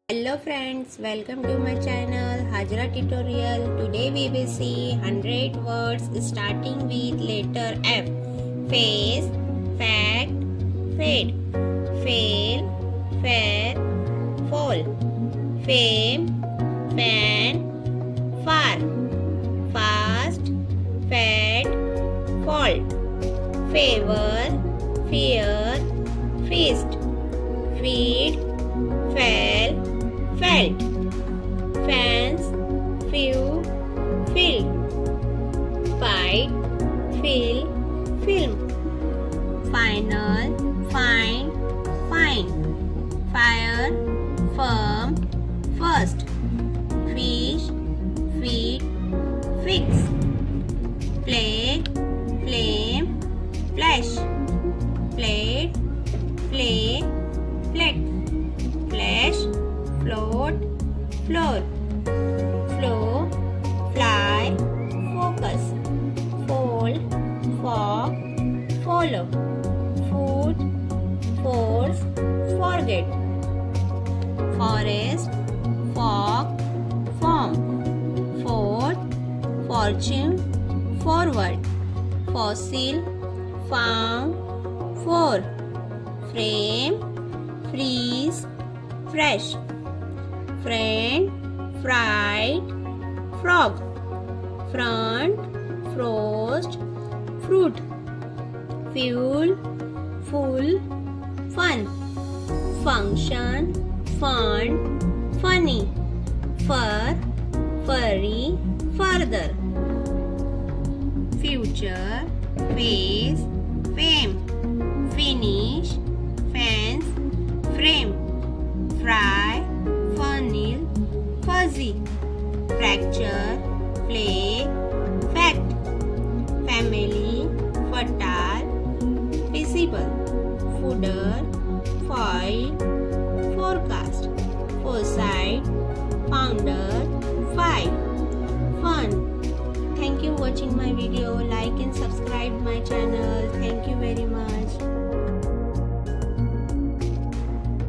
Hello friends, welcome to my channel Hajra tutorial. Today we will see 100 words starting with letter F. Face, fact, fade, fail, fair, fall, fame, fan, far, fast, fad, fault, favor, fear, feast, feed, fell, felt, fans, few, fill, fight, fill, film, final, fine, fine, fire, firm, first, fish, feed, fix, play, flame, flash, plate, play, plate, flash, float, floor, flow, fly, focus, fold, fog, follow, food, force, forget, forest, fog, form, fort, fortune, forward, fossil, found, for, frame, freeze, fresh, friend, fright, frog, front, frost, fruit, fuel, full, fun, function, fun, funny, fur, furry, further, future, face, fame, finish, fence, frame, fry, funnel, fuzzy, fracture, flake, fact, family, fertile, visible, fooder, foil, forecast, foresight, founder, five, fun. Thank you watching my video. Like and subscribe my channel. Thank you very much.